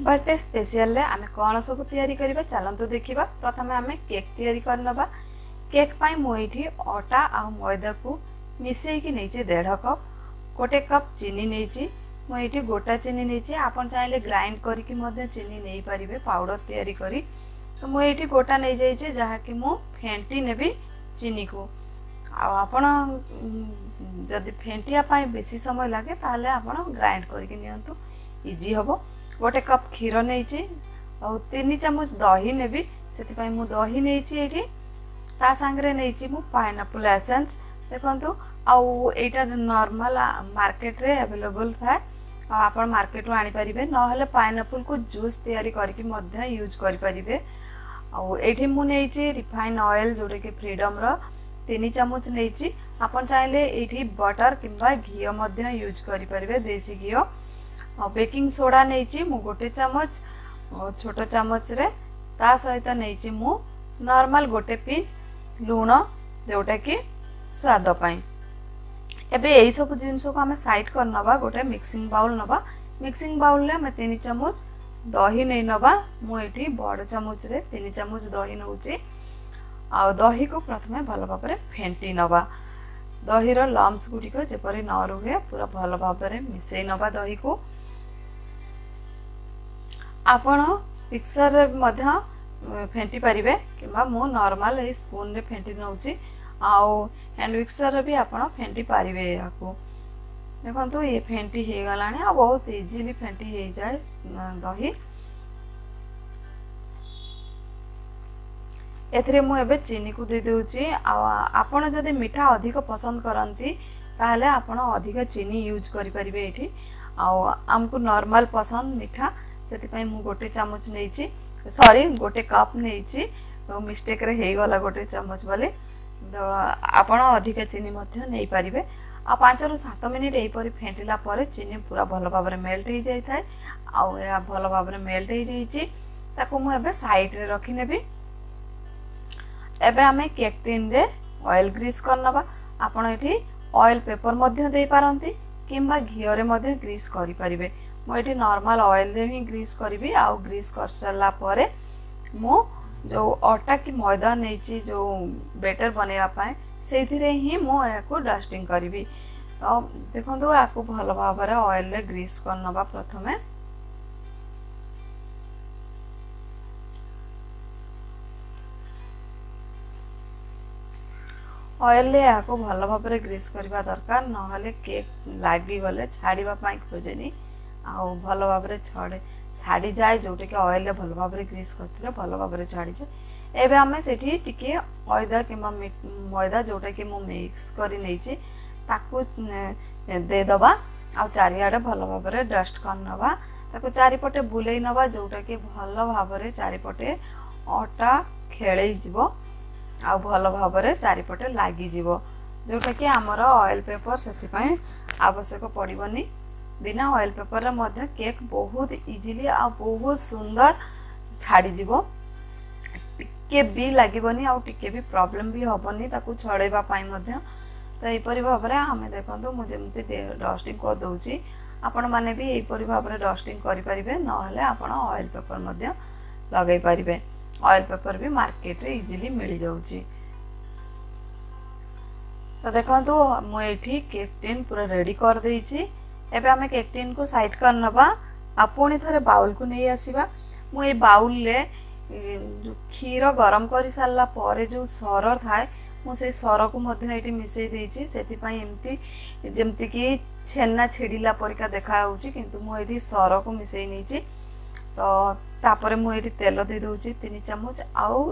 Birthday special आम कौन सब तैयारी करबा चलंतु देखिबा। प्रथम आम केक तैयारी करनबा। केक पाई मु एठी अटा आ मैदा को मिसेई नैचे 1.5 कप। गोटे कप चीनी नैची मु एठी गोटा चीनी नैची। आपन चाहिले ग्राइंड करके मध्य चीनी नै परिबे पाउडर तैयारी करी। तो मु एठी गोटा नै जाइछे जहा कि मु फेंटी नेबी चीनी को। आपण जदि फेंटिया पाई बेसी समय लागे ताले आपण ग्राइंड करके नियंतु इजी हबो। गोटे कप क्षीर नैची और 3 चम्मच दही नेबी सेति मु दही नैची एठी। ता संगरे नैची मु पाइनएप्पल एसेंस देखंतु आउ एटा नॉर्मल मार्केट रे अवेलेबल था। आपण मार्केट रो आनी परिबे नहले पाइनएप्पल को जूस तैयारी करके मध्य यूज करि परिबे। आउ एठी मु नैची रिफाइन ऑयल जोडे के फ्रीडम रो 3 चम्मच नैची। आपण चाहिले एठी बटर किंबा घी मध्य यूज करि परिबे देसी घी। बेकिंग सोडा नैची मु गोटे चम्मच छोट चम्मच रे। ता सहित नैची मु नॉर्मल गोटे पिंच लूण जोटा कि स्वाद पाई। एबे एई सब जिंस को हमें साइड कर नबा। गोटे मिक्सिंग बाउल नबा। मिक्सिंग बाउल ले हमें 3 चम्मच दही नै नबा। मु एठी बड़ चम्मच रे 3 चम्मच दही नउची। आ दही को प्रथमे भल भाबरे फेंटी नबा। दही रो लम्स गुडी को जेपरि न रुहे पूरा भल भाबरे मिसेई नबा दही को। आपण मिक्सर रे मध्य फेंटी परिबे किबा मु नॉर्मल ए स्पून रे फेंटी नउची। आउ हैंड मिक्सर रे भी आपण फेंटी परिबे याको। देखंतु ये फेंटी हे गलाने आ बहुत इजीली फेंटी हे जाय दही। एथरे मु एबे चीनी को दे देउची। आपण जदि मीठा अधिक पसंद करंती ताले आपण अधिक चीनी यूज करि परिबे एठी। आउ हमको नॉर्मल पसंद मीठा सेति पई मु गोटे चम्मच नैची। सॉरी गोटे कप नैची। तो मिस्टेक रे हे गला गोटे चम्मच बोले। तो आपण अधिक चीनी मध्य नै परिबे। आ 5 रु 7 मिनिट एई परि फेंटिला परे चीनी पूरा भल भाबरे मेल्ट हे जाय थाए। आउ या भल भाबरे मेल्ट हे जाईची ताको मु एबे साइड रे रखि नेबी। एबे हमें केक टिन रे ऑयल ग्रीस करनबा। आपण एठी ऑयल पेपर मध्य दे पारंती किंबा घियो रे मध्य ग्रीस करि परिबे। मु एठी नॉर्मल ऑयल रे ही ग्रीस करबी। आउ ग्रीस कर सरला परे मु जो आटा की मैदा नैची जो बेटर बनेवा पाए सेथिरे ही मु याको डस्टिंग करबी। तो देखंतु याको भल भाबरे ऑयल रे ग्रीस करनबा। प्रथमे ऑयल ले याको भल भाबरे ग्रीस करबा दरकार नहले केक लागी गले छाड़ीबा पाई खोजेनी। आउ भल भाबरे छाड़ी जाए जोटे के ऑयल भल भाबरे ग्रीस करथिले भल भाबरे छाड़ी जाए। एबे हमें सेठी टिके मैदा किंबा मैदा जोटा कि मु मिक्स करी नैची ताकू दे दबा। आ चारियाडे भल भाबरे डस्ट करनबा। ताकू चारिपटे बुलेई नबा जोटा कि भल भाबरे चारिपटे आटा खेळेई जिवो। आ भल भाबरे चारिपटे लागी जिवो जोटा कि हमर ऑयल पेपर सेति पई आवश्यक पड़िबनी। बिना ऑयल पेपर रे मध्य केक बहुत इजीली आ बहुत सुंदर छाड़ी जिवो। टिके भी लागिबनी आ टिके भी प्रॉब्लम भी होबनी ताकू छड़ेबा पाई मध्य। तो एई परि भाबरे हमें देखंतु मु जेमति डस्टिंग कर दोउची आपण माने भी एई परि भाबरे डस्टिंग करि परिबे नहले आपण ऑयल पेपर मध्य लगाई परिबे। ऑयल पेपर भी मार्केट रे इजीली मिल जाउची। तो देखंतु मु एठी केक टिन पूरा रेडी कर देइची। एबे हमें केक टिन को साइड करनबा। आ पुणी थरे बाउल को नै आसीबा। मु ए बाउल ले क्षीर गरम करि सारला परे जो सर थाए मु से सर को मध्य एठी मिसई देइची। सेति पई एम्ति जेम्ति कि छेना छेडिला परिका देखा होउची किंतु मु एठी सर को मिसई नैची। तो तापरे मु एठी तेल दे दोउची 3 चम्मच आउ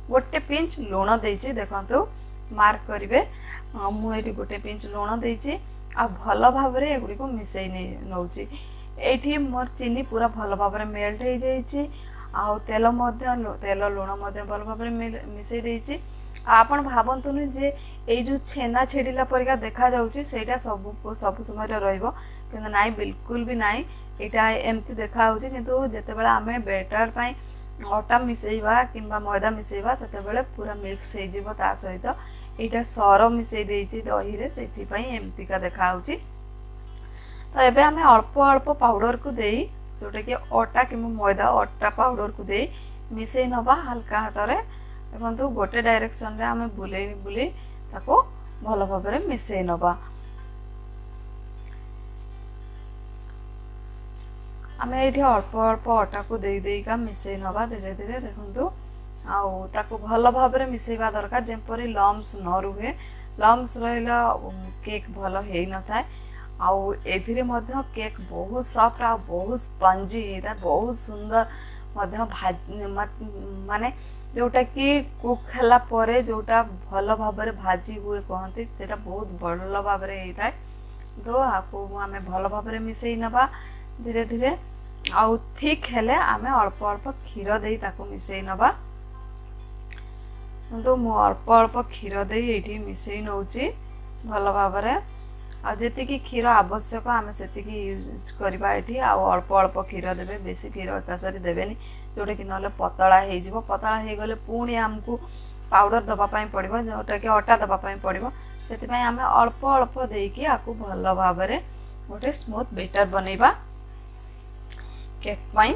गोटे पिंच लूण देइची। देखंतु मार्क करिवे मु एठी गोटे पिंच लूण देइची। आ भल भाबरे एगुडी को मिसई नउची। एठी मोर चीनी पूरा भल भाबरे मेल्ट हे जाईची। आ तेल लूण मध्य भल भाबरे मिसई देइची। आपण भाबंतुनु जे ए जो छेना छेडिला परिका देखा जाउची सेटा सब समय रे रहइबो किंतु नाइ बिल्कुल भी नाइ। एटा एम्ति देखा होउची किंतु जते बेला हमें बेटर पाई आटा मिसईबा किंबा मैदा मिसईबा सेते बेले पूरा मिक्स हे जिवो। ता सहित एटा सर मिसई देइची दही रे सेति पई एम्तिका देखा होउची। तो एबे हमें अल्प अल्प पाउडर को देई जोटा कि अटा कि मैदा अटा पाउडर को दे मिसई नबा हल्का हाथ रे देखंतु गोटे डायरेक्शन रे आमे बुले बुले ताको भल भाव में मिसई नबा। आमे एठी अल्प अल्प अटा को दे देका मिसई नबा धीरे धीरे देखंतु आउ ताको भल भाव में मिसईबा दरकार जेपरी लम्स न रुहे। लम्स रहिला केक भल हेई न थाए। आउ एथिरे मध्य केक बहुत सॉफ्ट आ बहुत स्पंजी हेता बहुत सुंदर मध्य माने जोटा कि कुक हला परे जोटा भल भाव में भाजी हुए कहते सेटा बहुत भल भाव में हेता है। तो आपको आमे भल भाव में मिसई नबा धीरे धीरे आउ थिक हेले आमे अल्प अल्प क्षीर दे ताको मिसई नबा। तो मु अल्प अल्प क्षीर दे एठी मिसई नउची भल भाव में आ जेतिकी क्षीर आवश्यक आमे सेतिकी यूज करबा एठी आ अल्प अल्प क्षीर देबे बेसी क्षीर एकासारी देबेनी जोटा कि नले पतला हे जिवो। पतला हे गले पुणी हमकु पाउडर दबा पई पड़िबो जोटा कि अटा दबा पई पड़िबो सेति पई आमे अल्प अल्प देकी आकु भल भाव में गोटे स्मूथ बैटर बनैबा केक पई।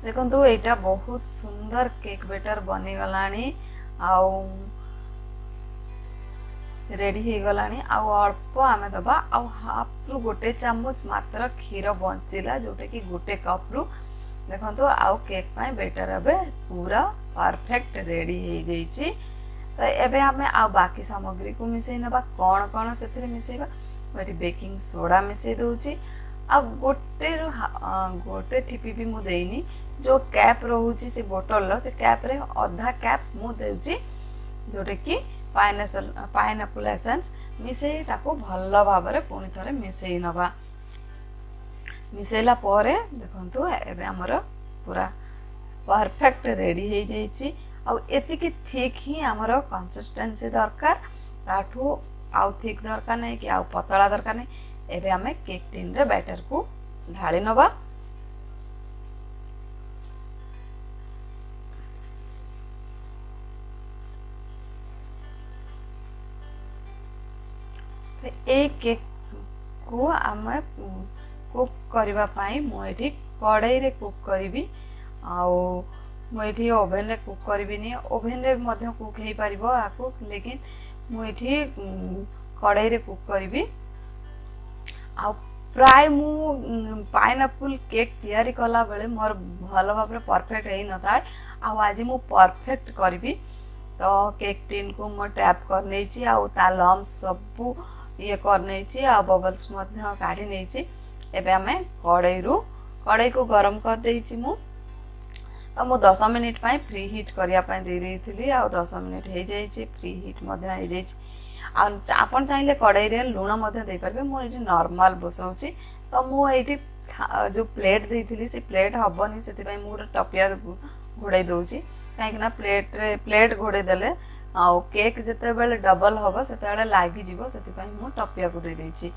देखंतु एटा बहुत सुंदर केक बैटर बनी गलानी आउ रेडी हे गलानी आउ अल्प आमे दबा आउ हाफ रु गोटे चम्मच मात्र क्षीर बंचिला जोटा कि गोटे कप रु देखंतु आउ केक पई बैटर अबे पूरा परफेक्ट रेडी हे जाईची। तो एबे आमे आउ बाकी सामग्री को मिसई नबा कोन कोन सेथरे मिसईबा बेटी बेकिंग सोडा मिसई दोची आ गोटे टिपी भी मु देइनी जो कैप रहूची से बोतल लो से कैप रे आधा कैप मु देउची जोटा कि पाइनएप्पल एसेंस मिसई ताको भल भाव में पुणी थरे मिसई नबा। मिसैला परे देखंतु एबे हमर पूरा परफेक्ट रेडी हे जाईची। आ एतिकी थिक ही हमर कंसिस्टेंसी दरकार ताठू आउ थिक दरकार नहीं कि आउ पतला दरकार नहीं। एबे हमें केक टिन रे बैटर को ढाली नबा। ए केक को आमे कुक करबा पाई मु एठी कढ़ाई रे कुक करबी आउ मु एठी ओवन रे कुक करबी नि ओवन रे मध्य कुक हे परिबो आकु लेकिन मु एठी कढ़ाई रे कुक करबी। आ प्राय मु पाइनएप्पल केक तैयारी कला बेले मोर भल भाव में परफेक्ट हे न थाए आ आज मु परफेक्ट करबी। तो केक टिन को मो टैप कर नेची आ ता लम्स सब ये कर नेची आ बबल्स मध्य काढी नेची। एबे हमें कढ़ाई को गरम कर देइची मु तो मु 10 मिनिट पाई प्री हीट करिया पाई दे देइथिली आ 10 मिनिट हे जाईची प्री हीट मध्य हे जाईची। आपन चाहिले कढ़ाई रे लूण मध्य दे परबे मु एठी नॉर्मल बसाउची। तो मु एठी जो प्लेट देइथिली से प्लेट हबनी सेति पई मु टपिया घोड़ाई दोची काहे ना प्लेट घोड़े देले आ केक जते बेले डबल हबो सेते बेले लागी जिवो सेति पई मु टपिया को दे देइची।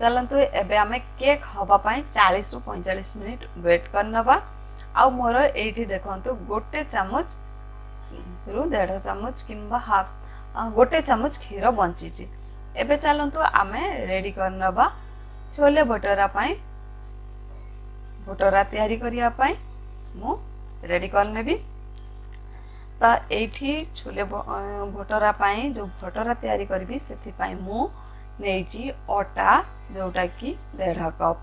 चलंतु एबे हमें केक हबा पई 40 रु 45 मिनिट वेट करनबा। आ मोर एठी देखंतु गोटे चम्मच रु 1.5 चम्मच किंबा हाफ गोटे चम्मच क्षीर बंचीची। एबे चलंतु आमे रेडी करनबा छोले भटोरा पई। भटोरा तैयारी करिया पई मु रेडी करनेबी। तो एठी छोले भटोरा पई जो भटोरा तैयारी करबी सेति पई मु नेची अटा जोटा कि 1.5 कप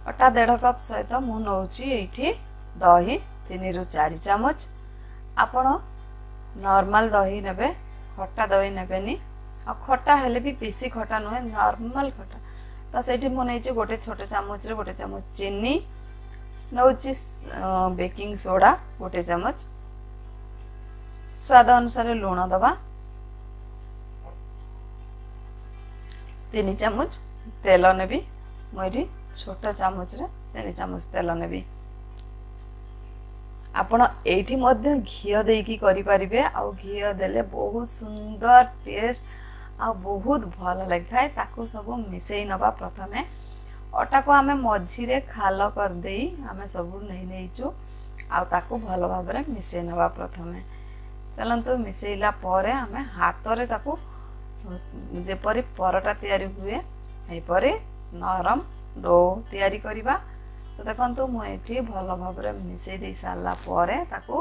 अटा 1.5 कप सहित मु नौची एठी दही 3 रु 4 चम्मच। आपण नॉर्मल दही नेबे खट्टा दही नेबेनी आ खट्टा हेले भी बेसी खट्टा नुहे नॉर्मल खट्टा। तो सेठी मु नेची गोटे छोटे चम्मच रे गोटे चम्मच चीनी नौची बेकिंग सोडा गोटे चम्मच स्वाद अनुसार लूण दबा 3 चम्मच तेल नेबी मुझे छोटा चामच रे 3 चम्मच तेल नेबी। आपण एठी मध्य घी देकी करि परिबे आ घी देले बहुत सुंदर टेस्ट आ बहुत भल लगता है। ताको सब मिसई नबा प्रथमे अटा को आमे मझी रे खाल कर देई आमे सब नहीं नेइचु आ ताको भल भाव में मिसई नबा प्रथमे। चलंतु मिसईला परे आमे हाथ रे ताको जेपरी परोटा तैयारी हुए एपरी नरम डो तैयारी करिबा। तो देखंतु मु एठी भल भाबरे मिसै दे सारला परे ताकू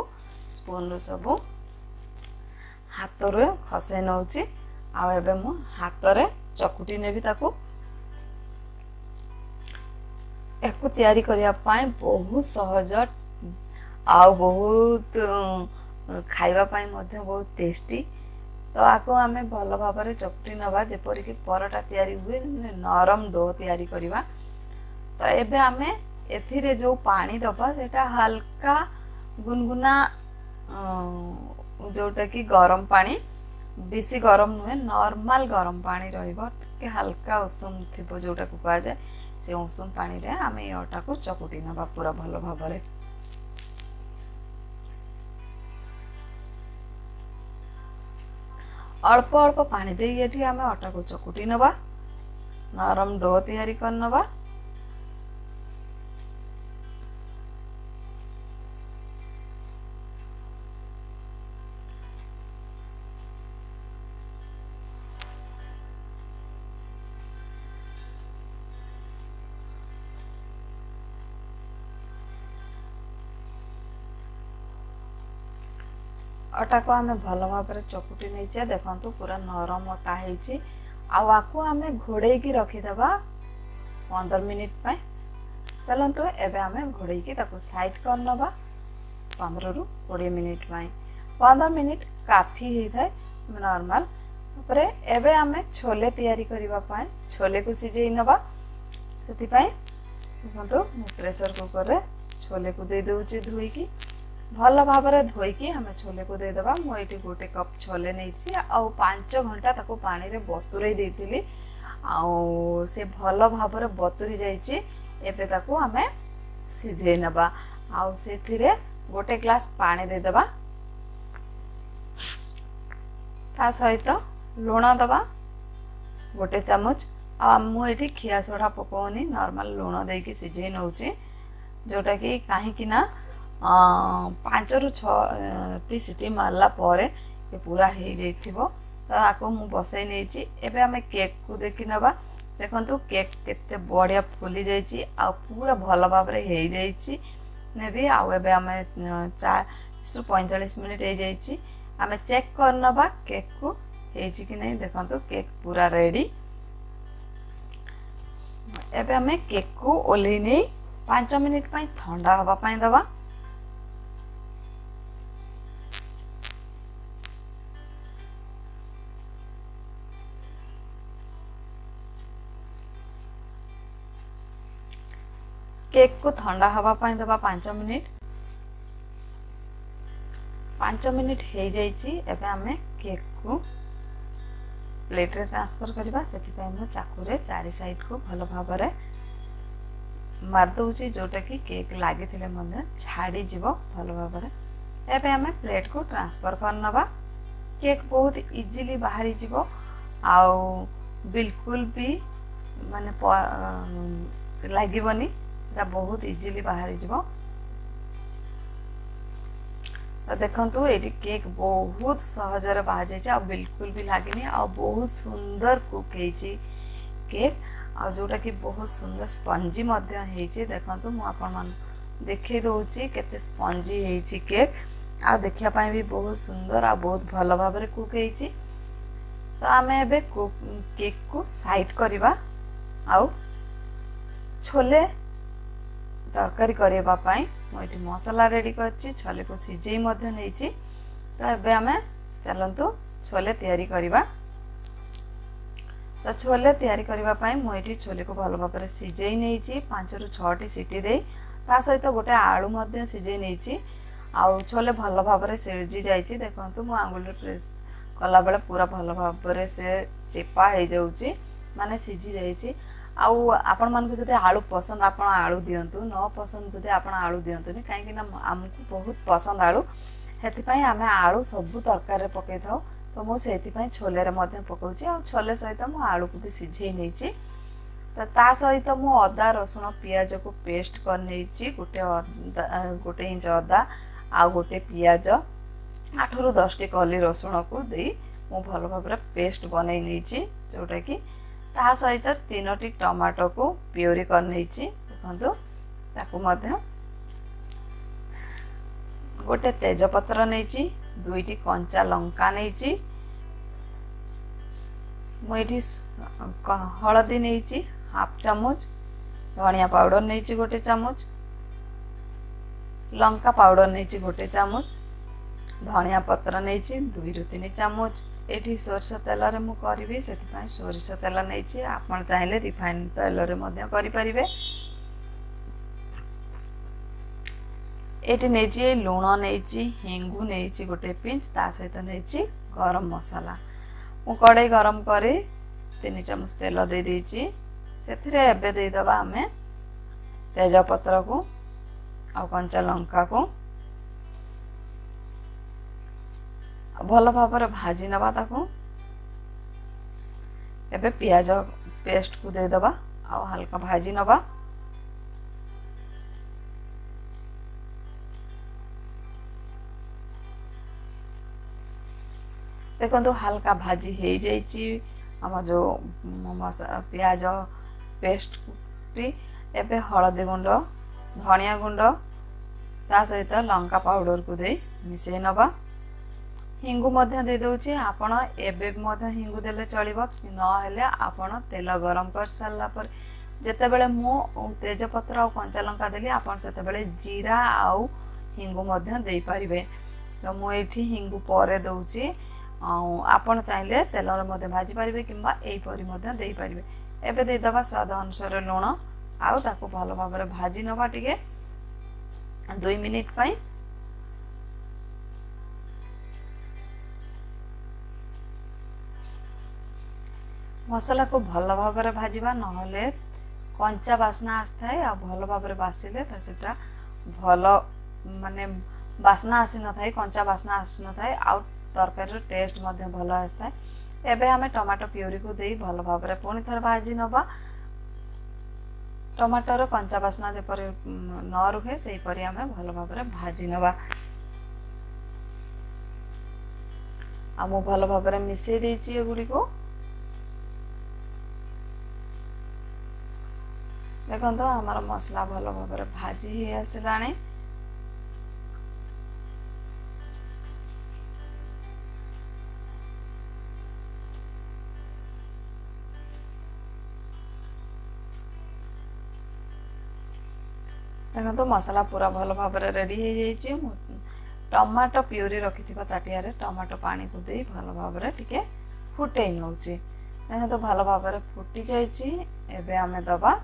स्पून रो सबु हाथ रे खसे नउची। आ एबे मु हाथ रे चकुटी नेबी ताकू। एकु तैयारी करिया पाए बहुत सहज आ बहुत खाइबा पाए मध्य बहुत टेस्टी। तो आको आमे भल भाबरे चकुटी नबा जेपरि कि परोटा तैयारी हुए नरम डो तैयारी करिबा। तो एबे आमे एथिरे जो पानी दबा सेटा हल्का गुनगुना जोटा कि गरम पानी, बेसी गरम नुहे नॉर्मल गरम पानी रहिबो के हल्का उषुम थिबो जोटा को कहा जाय। से उषुम पानी रे आमे ए अटा को चकुटी नबा पूरा भल भाबरे। अल्प अल्प पानी दे एठी आमे अटा को चकुटी नबा नरम डो तैयारी कर नबा। अटा को आमे भल भाबरे चकुटी नैचे देखंतु पूरा नरम अटा हेची। आको आमे घोड़े की रखी दबा 15 मिनिट पे। चलंतु एबे आमे घोड़े की ताको साइड कर नबा 15 रु 20 मिनिट पे। 15 मिनिट काफी हे थाए नॉर्मल। ऊपर एबे आमे छोले तैयारी करिबा पाए छोले को सिजेई नबा। सेति पाए देखंतु प्रेशर कुकर रे छोले को दे दोची धोई की भल भाबरे धोई की हमें छोले को दे दबा। मु एटी गोटे कप छोले नैछि आ 5 घंटा ताको पानी रे बतुरई देथिली आ से भल भाबरे बतुरी जाईछि। एबे ताको हमें सिझेई नबा आ सेथिरे गोटे ग्लास पानी दे दबा। ता सहित लूण दबा गोटे चामच। आ मु एटी खिया सोडा पकोनी नॉर्मल लूण देकी सिझेई नउछि जोटा कि काहे कि ना 5 रु 6 सीटी मारला परे ये पूरा हे जाइथिबो। तो आको मु बसै नैछि। एबे हमें केक को देखि नबा। देखंतु केक केते बढ़िया फुली जाइछि आ पूरा भल भाबरे हे जाइछि नेबी। आ एबे हमें 40 रु 45 मिनिट हे जाइछि। हमें चेक कर नबा केक को हेछि कि नै। देखंतु केक पूरा रेडी। एबे हमें केक को ओले नै 5 मिनिट पई ठंडा हवा पई दबा। केक को ठंडा हवा पाई दबा 5 मिनिट। 5 मिनिट हे जाइछि। एबे हमें केक को प्लेट रे ट्रांसफर करबा। सेति पई हम चाकू रे चारि साइड को भलो भाबरे मार दोछि जोटा कि केक लागि थिले मंद छाडी जिवो भलो भाबरे। एबे हमें प्लेट को ट्रांसफर करनबा। केक बहुत इजीली बाहरी जिवो आ बिल्कुल भी माने लागिबनी बहुत इजीली बाहरी जिवो। तो देखंतु एटी केक बहुत सहज रे बाहर जाइछ आ बिल्कुल भी लागिनी आ बहुत सुंदर कुक हेछि केक आ जोटा कि बहुत सुंदर स्पंजी मध्य हेछि। देखंतु मु आपन मन देखे दोछि केते स्पंजी हेछि केक आ देखिया पाए भी बहुत सुंदर आ बहुत भलो भाबरे कुक हेछि। तो आमे एबे केक को साइड करिबा आ छोले तरकारी करिबा पाई मु एठी मसाला रेडी करछि। छोले को सिजेई मध्य नैछि। तो एबे हमें चलंतु छोले तैयारी करिबा। तो छोले तैयारी करिबा पाई मु एठी छोले को भलो भाबरे सिजेई नैछि 5 रु 6 सीटी दे। ता सहित गोटे आलू मध्य सिजेई नैछि आ छोले भलो भाबरे सिजी जाइछि। देखंतु मु आंगुल रे प्रेस कला बेले पूरा भलो भाबरे से चेपा हे जाउछि माने सिजी जाइछि। आपण मन को जदि आलू पसंद आपण आलू दियंतु न पसंद जदि आपण आलू दियंतुनी काहे ना हमको बहुत पसंद आलू हेति पई हमें आलू सब तरकारी रे पकै थाउ। तो मु सेति पई छोले रे मध्य पकाउछि आ छोले सहित मु आलू को भी सिझेई नैछि। तो ता सहित मु अदा रसुण पियाज को पेस्ट कर नैछि गोटे इंच अदा आ गोटे पियाज 8 रु 10 टी कली रसुण को दे मु भल भाव पेस्ट बनई नहीं जोटा कि ता सहित 3टी टमाटो को प्योरी कर नहीं देखो ताकू मध्य गोटे तेजपत्र नहीं 2टी कंचा लंका नहीं मुझे हलदी नहीं हाफ चामच धनिया पाउडर नहीं गोटे चामच लंका पाउडर नहीं गोटे चामच धनिया पत्र नहीं 2 ରୁ 3 चामच एठी सोरष तेल रे मु करिवे सेति सोरष तेल नहीं आपण चाहिले रिफाइन तेल रे मध्य करि परिबे एठी नहीं लुण नहीं हेंगू नहीं गोटे पिंच ता सहित नहीं गरम मसाला मु कड़ाई गरम करे 3 चामच तेल दे देछि सेथिरे एबे दे दबा हमें तेजपत्र को आ कंचा लंका को भल भाव भाजी नवा ताको एबे प्याज पेस्ट को दे दबा आ हल्का भाजी नवा देखो हल्का भाजी हो जाइए आम जो प्याज पेस्ट एबे हलदी गुंड धनिया गुंड ता सहित लंका पाउडर को दे मिसई नवा हिंगू मध्य दे दउची आपण एबे मध्य हिंगू देले चलिबो न हेले आपण तेल गरम कर सारला पर जेते बेले मो तेजपत्र और कंचा लंका देली आपण सेते बेले जीरा आउ हिंगू मध्य दे परिबे तो मो एठी हिंगू परे दउची आपण चाहिले तेल रे मध्य भाजी परिबे किंबा एई परी मध्य दे परिबे एबे दे दबा स्वाद अनुसार लूण आउ ताको भलो भाबरे भाजी नबा टिके 2 मिनिट पई मसला को भल भाव भाजवा नहले कंचा बास्ना आसता है आ भल भाव बासिले सेटा भल माने बास्ना आसी न थाए कंचा बास्ना आसी न थाए आ तरकारी टेस्ट मध्य भल आसता है एबे हमें टमाटो प्यूरी को देई भल भाव पुणी थर भाजी नबा टमाटर कंचा बास्ना जेपरि न रुहे सेही परि हमें भल भाव भाजी नबा आ मु भल भाव मिसई देछि एगुडी को देखो तो हमारा मसला भल भाव भाजी ही आसलानी देखो तो मसला पूरा भल भाव रेडी हो जाइए टमाटो प्यूरी रखि ताटिया टमाटो पानी को दे भल भाव टिके फुटे नौची देखो तो भल भाव फुटी जाइए एबे आमे दबा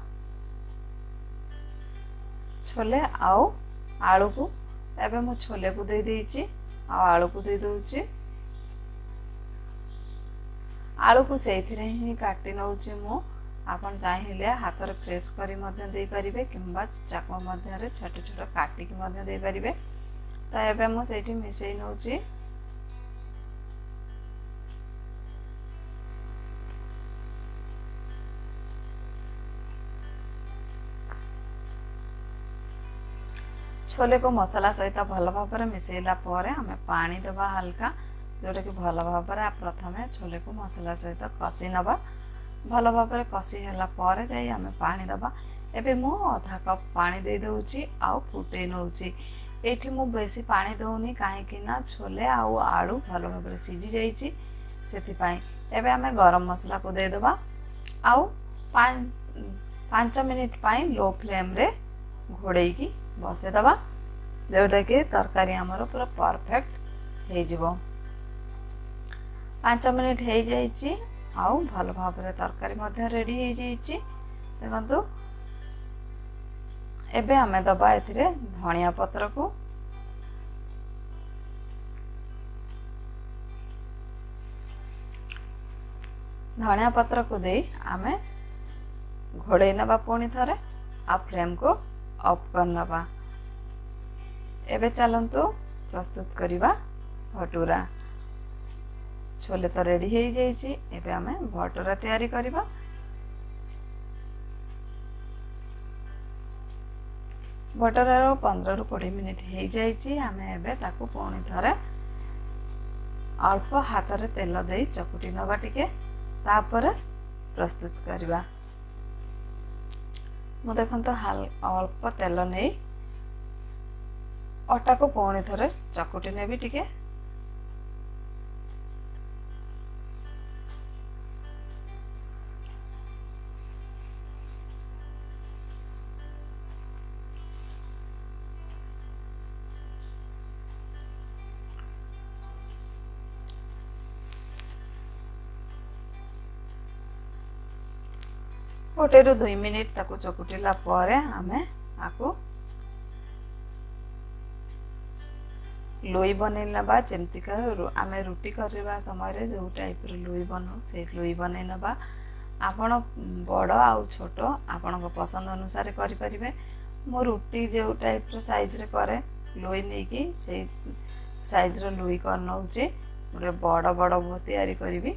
छोले आउ आलू को एबे मु छोले को दे देछि आ आलू को दे दोछि आलू को सेथिरे ही काटी नौछि मु आपन चाहिले हाथ रे प्रेस करी मध्य दे परिबे किंबा चाकू मध्य रे छोट छोट काटी के मध्य दे परिबे त एबे मु सेठी मिसई नौछि छोले को मसला सहित भल भाव मिसेला पर हमें पानी दबा हल्का जोटा कि भल भाव प्रथम छोले को मसला सहित कषि नबा भल भाव कषि है पर जाई हमें पानी दबा एबे मु आधा कप पानी दे दउची आउ फुटे नउची एठी मु बेसी पानी दउनी काहे कि ना छोले आउ आलू भल भाव सिझी जाइची सेति पाई एबे हमें गरम मसला को दे दबा आउ 5 मिनिट पाई लो फ्लेम रे घोड़े की बसे दबा जोटा कि तरकारी हमर पूरा परफेक्ट हे जिवो 5 मिनिट हे जाइची आउ भल भाव तरकारी मध्य रेडी हे जाइची देखंतु एबे हमें दबा एथिरे धनिया पत्र को धनिया पत्र को दे आमे घोड़े नबा पुणी थरे आ फ्लेम को ऑफ करनबा एबे चलंतु प्रस्तुत करिबा भटूरा छोले तो रेडी हो जाइए एबे हमें भटूरा तैयारी करिबा भटूरा 15 ରୁ 20 मिनिट हो जाइए हमें एबे ताकू पुणी थरे अल्प हाथ रे तेल दे चकुटी नबा टिके तापर प्रस्तुत करवा। मु देखंतो अल्प तेल नहीं अटा को पुणी थरे चकुटी नेबी टिके। गोटे रु 2 मिनिट ताको चकुटिला परे आमे आको लोई बनई नबा। जेमती का आमे रुटी करवा समय जो टाइप रो लोई बनाऊ से लोई बनई नबा। आपण बड़ आउ छोट आपण पसंद अनुसार करि परिबे। मो रुटी जो टाइप रो साइज रे करे लोई नहीं कि से साइज रो लोई कर नउचे गोटे बड़ बड़ तैयारी करिबी।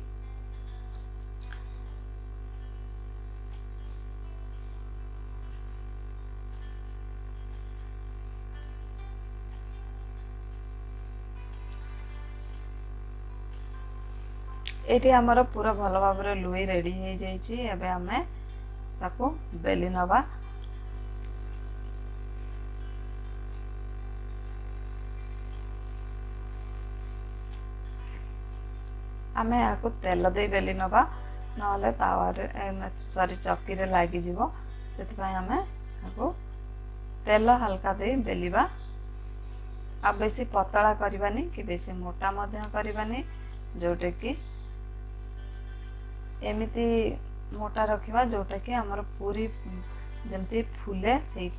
एटी हमर पूरा भल भाव लुई रेडी हो जाइए। एबे हमें ताको बेली नबा। आमे आको तेल दे बेली नबा नले तावारे सॉरी चक्की रे लागी जीवो सेति पय हमें आको तेल हल्का दे बेलीबा। आ बेसी पतला करबानी कि बेसी मोटा मध्य करबानी जोटे कि एमिति मोटा रखिबा जोटा कि हमर पूरी जमती फुले से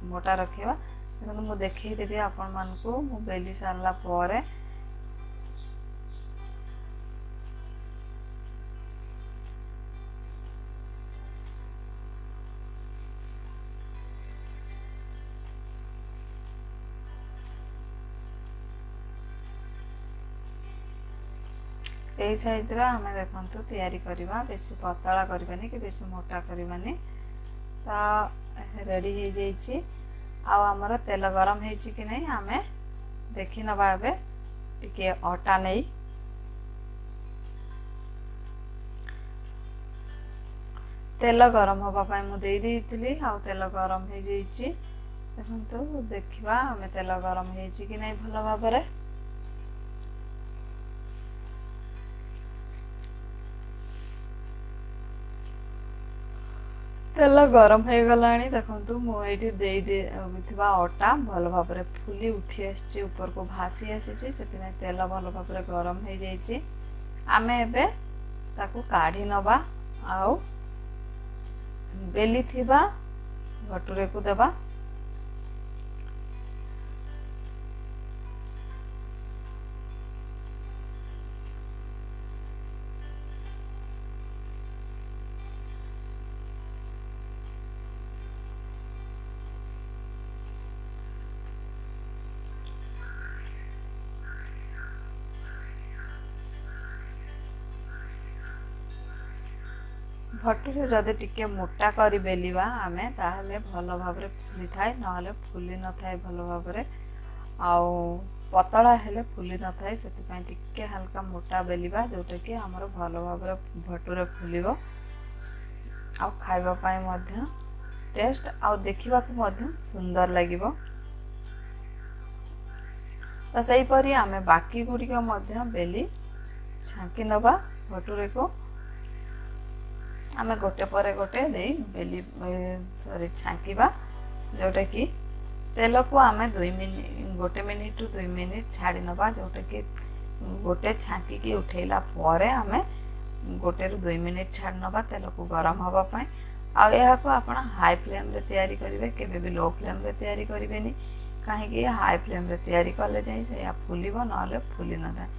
मोटा रखिबा। देखो मु देखै देबी आपन मान को मु बेली सारला परे यही साइज रा हमें देखंतु तैयारी करवा। बेसी पतला करबानी कि बेसी मोटा करबानी। ता रेडी हो जाइए। आउ हमर तेल गरम है कि नहीं हमें देखि नबा। एबे टिके आटा नहीं तेल गरम होबा पाई मु देई देइतिली। आउ तेल गरम हो जाइए। देखंतु देखिबा हमें तेल गरम है कि नहीं भल भाबरे। तेल गरम हो गलानी। देखंतु मु एठी देई दे मिथिबा आटा भल भाबरे फुली उठी आसी ऊपर को भासी आसी सेति में तेल भल भाबरे गरम हो जाइए। आमे एबे ताकू काढी नबा आउ बेली थिबा भटुरे को देबा। भटुरे जदि टिके मोटा करी बेलिबा आमे ताहले भल भाबरे फुली थाए नहले फुली न थाए भल भाबरे। आउ पतला हेले फुली न थाए सेति पय टिके हल्का मोटा बेलिबा जोटा कि हमर भल भाबरे भटुरे फुलिबो। आउ खाइबा पय मध्य टेस्ट आउ देखिबा को मध्य सुंदर लागिबो। त सही परी आमे बाकी गुडी को मध्य बेली छांकी नबा। भटुरे को आमे गोटे परे गोटे दे बेली सॉरी छांकीबा जोटा कि तेल को आमे 2 मिनिट गोटे मिनिट टू 2 मिनिट छाड़ी नबा। जोटा कि गोटे छांकी की उठेला परे आमे गोटे रु 2 मिनिट छाड़ नबा तेल को गरम हवा पाए। आ यहा को आपण हाई फ्लेम रे तैयारी करिवे केबे भी लो फ्लेम रे तैयारी करिवेनी। काहे कि हाई फ्लेम रे तैयारी करले जाई से या फुलिबो नले फुली न थाए।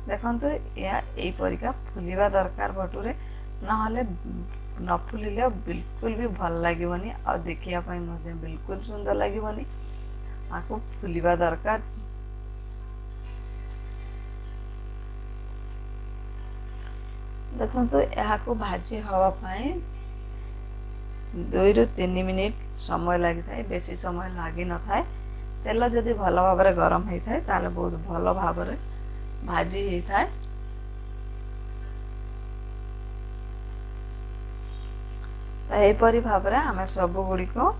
देखंतु या एई परिका फुलिबा दरकार भटुरे नहले न फुलिले बिल्कुल भी भल लागिवनी और देखिया पई मधे बिल्कुल सुंदर लागिवनी। आको फुलिबा दरकार। देखंतु यहा को भाजी हवा पाए 2 रु 3 मिनिट समय लागि थाए बेसी समय लागि न थाए। तेल जदि भल भाबरे गरम हेइ थाए ताले बहुत भल भाबरे भाजी होता है। तो यहीपरी भाव में आम सब गुड़ी को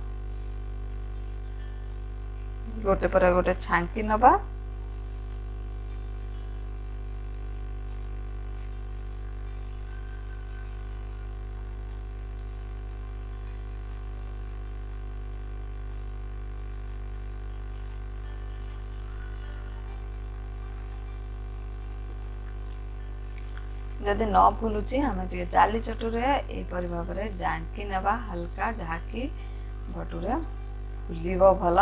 गोटे पर गोटे छांकी नबा। जदि न फुलुची आम टे जाली चटुरे यहीपरी भाव में जांकी नेबा हल्का जहाँकि भटुरे फुल भल।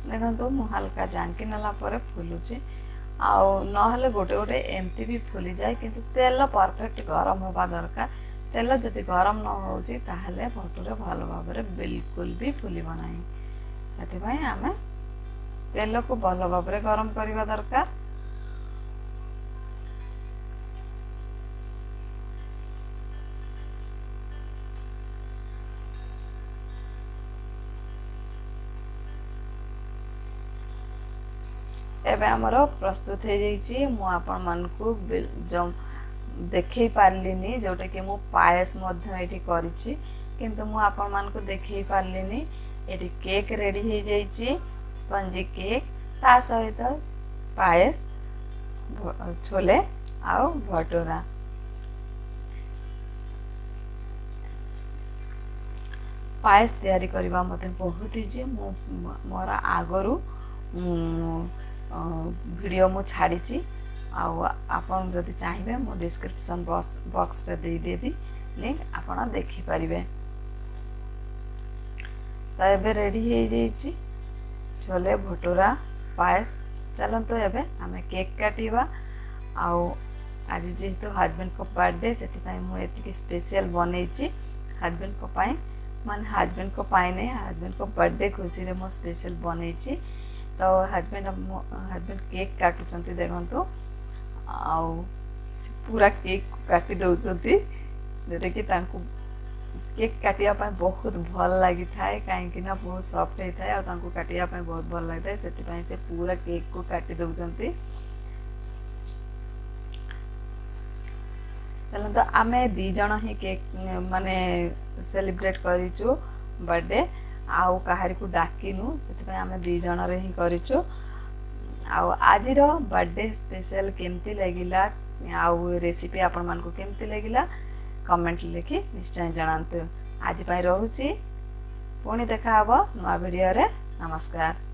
देखो मु हल्का जांकी नेला पर फुलुची आउ नहले गोटे गोटे एमती भी फुली जाए, किंतु तेल परफेक्ट गरम होगा दरकार। तेल जदि गरम न होची ताहले भटुरे भल भाव में बिल्कुल भी फुलिब नहीं। से आम तेल को भल भाव में गरम करवा दरकार। एबे हमर प्रस्तुत हो जाइए। मु आपण मन को जो देखे पारलिनी जोटा कि मु पायस मध्य करिछि, किंतु मु आपण मन को देखे पारलिनी। एटी केक रेडी हो जाइए, स्पंजी केक ता सहित पायस छोले आउ भटूरा। पायस तैयारी करबा मते बहुत इजी। मोर आगरू वीडियो मु छाड़ी आपन जदि चाहिए मो डिस्क्रिप्शन बॉक्स रे दे देबी लिंक, आपन देखि परिबे। तो एबे रेडी हो जाइए छोले भटूरा पायस। चलते एबे आमे केक काटिबा। आउ आज जेहेतु हस्बैंड को बर्थडे से मुझे स्पेशल बनई हस्बैंड को पाई, माने हस्बैंड को पाई नहीं, हस्बैंड को बर्थडे खुशी रे मो स्पेशल बनई। तो हस्बैंड केक काटुचंती देखंतु, आउ पूरा केक को काटी दउचंती, जोटा कि तांको केक काटिया पाए बहुत भल लगी थाए, कहीं ना बहुत सॉफ्ट होता है और तांको काटिया पाए बहुत भल लगता है। से से पूरा केक को काटी दउचंती। चलो तो आमे दी जण ही केक माने सेलिब्रेट करिचु बर्थडे, आउ कहारी को डाकिनु, से आमे दी जण रे ही करिचु। आउ आजिर बर्थडे स्पेशल केमती लगिला आउ रेसिपी आपण मन को केमती लगिला कमेंट लिखि निश्चय जणांतु। आज पाई रहूची, पुणी देखा हबो नुआ वीडियो रे। नमस्कार।